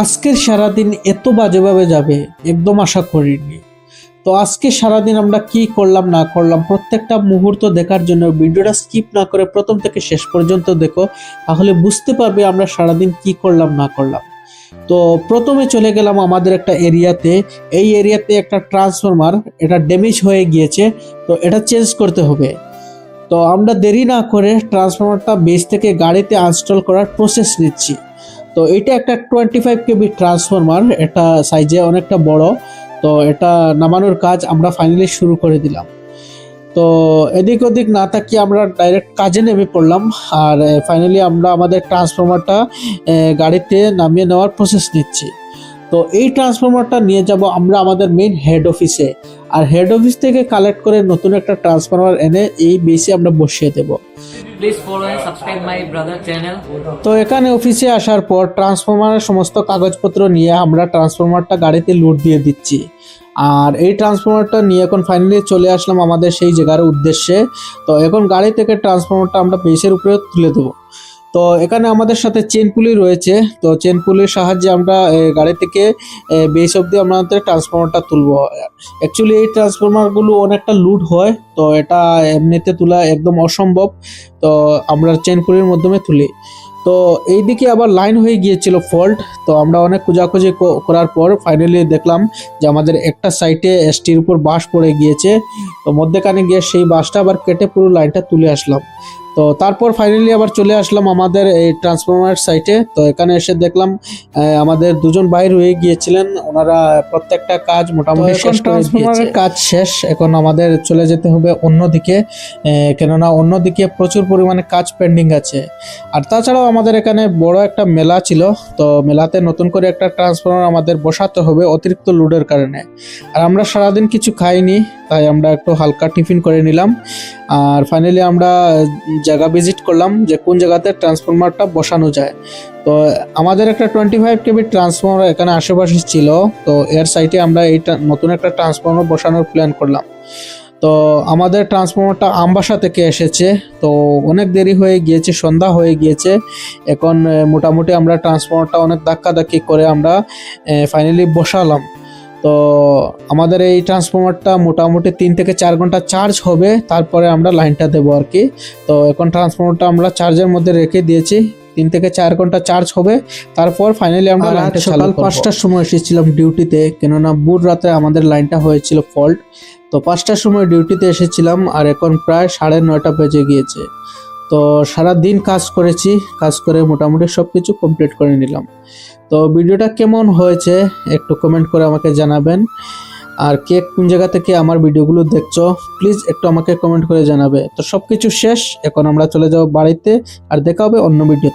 আজকের সারাদিন এত বাজেভাবে যাবে একদম আশা করিনি। তো আজকে সারাদিন আমরা কি করলাম না করলাম প্রত্যেকটা মুহূর্ত দেখার জন্য ভিডিওটা স্কিপ না করে প্রথম থেকে শেষ পর্যন্ত দেখো, তাহলে বুঝতে পারবে আমরা সারাদিন কি করলাম না করলাম। তো প্রথমে চলে গেলাম আমাদের একটা এরিয়াতে। এই এরিয়াতে একটা ট্রান্সফরমার এটা ড্যামেজ হয়ে গিয়েছে, তো এটা চেঞ্জ করতে হবে। তো আমরা দেরি না করে ট্রান্সফরমারটা বেস থেকে গাড়িতে ইনস্টল করার প্রসেস নিচ্ছি। তো এটা একটা 25 কেবি ট্রান্সফরমার, এটা সাইজে অনেকটা বড়। তো এটা নামানোর কাজ আমরা ফাইনালি শুরু করে দিলাম। তো এদিক ওদিক না তাকিয়ে আমরা ডাইরেক্ট কাজে নেমে পড়লাম। আর ফাইনালি আমরা আমাদের ট্রান্সফরমারটা গাড়িতে নামিয়ে নেওয়ার প্রসেস নিচ্ছি। তো এই ট্রান্সফরমারটা নিয়ে যাব আমরা আমাদের মেইন হেড অফিসে, আর হেড অফিস থেকে কালেক্ট করে নতুন একটা ট্রান্সফরমার এনে এই বেসে আমরা বসিয়ে দেব। Please follow and subscribe my brother channel. তো এখানে অফিসে আসার পর ট্রান্সফরমারের সমস্ত কাগজপত্র নিয়ে আমরা ট্রান্সফরমারটা গাড়িতে লোড দিয়ে দিচ্ছি। আর এই ট্রান্সফরমারটা নিয়ে এখন ফাইনালি চলে আসলাম আমাদের সেই জায়গার উদ্দেশ্যে। তো এখন গাড়ি থেকে ট্রান্সফরমারটা আমরা বেসের উপরে তুলে দেবো। তো এখানে আমাদের সাথে চেন পুলি রয়েছে, তো চেন পুলির সাহায্যে আমরা গাড়ি থেকে বেস অব্দি আমাদের ট্রান্সফরমারটা তুলবো। অ্যাকচুয়ালি এই ট্রান্সফরমারগুলো অনেকটা লুড হয়, তো এটা এমনিতে তোলা একদম অসম্ভব। তো আমরা চেন পুলির মাধ্যমে তুলি। তো এইদিকে আবার লাইন হয়ে গিয়েছিল ফল্ট, তো আমরা অনেক খোঁজাখুঁজি করার পর ফাইনালি দেখলাম যে আমাদের একটা সাইডে এসটির উপর বাঁশ পড়ে গিয়েছে। তো মধ্যেখানে গিয়ে সেই বাঁশটা আবার কেটে পুরো লাইনটা তুলে আসলাম। তো তারপর ফাইনালি আবার চলে আসলাম আমাদের এই ট্রান্সফরমার সাইটে। তো এখানে এসে দেখলাম আমাদের দুজন বাইর হয়ে গিয়েছিলেন, ওনারা প্রত্যেকটা কাজ মোটামুটি শেষ করে ট্রান্সফরমারের কাজ শেষ। এখন আমাদের চলে যেতে হবে অন্যদিকে, কেননা অন্যদিকে প্রচুর পরিমাণে কাজ পেন্ডিং আছে। আর তাছাড়াও আমাদের এখানে বড় একটা মেলা ছিল, তো মেলাতে নতুন করে একটা ট্রান্সফরমার আমাদের বসাতে হবে অতিরিক্ত লোডের কারণে। আর আমরা সারাদিন কিছু খাইনি, তাই আমরা একটু হালকা টিফিন করে নিলাম। আর ফাইনালি আমরা জায়গা ভিজিট করলাম যে কোন জায়গাতে ট্রান্সফরমারটা বসানো যায়। তো আমাদের একটা 25 কেবি ট্রান্সফরমার এখানে আশেপাশে ছিল, তো এর সাইটে আমরা এই নতুন একটা ট্রান্সফরমার বসানোর প্ল্যান করলাম। তো আমাদের ট্রান্সফরমারটা আমবাসা থেকে এসেছে, তো অনেক দেরি হয়ে গিয়েছে, সন্ধ্যা হয়ে গিয়েছে। এখন মোটামুটি আমরা ট্রান্সফরমারটা অনেক ধাক্কাধাক্কি করে আমরা ফাইনালি বসালাম। তো আমাদের এই ট্রান্সফরমারটা মোটামুটি 3 থেকে 4 ঘন্টা চার্জ হবে, তারপরে আমরা লাইনটা দেবো আর কি। তো এখন ট্রান্সফরমারটা আমরা চার্জের মধ্যে রেখে দিয়েছি, 3 থেকে 4 ঘন্টা চার্জ হবে, তারপর ফাইনালি আমরা লাইনটা সকাল 5টার সময় এসেছিলাম ডিউটিতে, কেননা ভোর রাতে আমাদের লাইনটা হয়েছিল ফল্ট। তো 5টার সময় ডিউটিতে এসেছিলাম, আর এখন প্রায় 9:30 বেজে গিয়েছে। তো সারা দিন কাজ করেছি, কাজ করে মোটামুটি সব কিছু কমপ্লিট করে নিলাম। তো ভিডিওটা কেমন হয়েছে একটু কমেন্ট করে আমাকে জানাবেন। আর কে কোন জায়গা থেকে আমার ভিডিওগুলো দেখছো প্লিজ একটু আমাকে কমেন্ট করে জানাবে। তো সব কিছু শেষ, এখন আমরা চলে যাব বাড়িতে, আর দেখা হবে অন্য ভিডিও।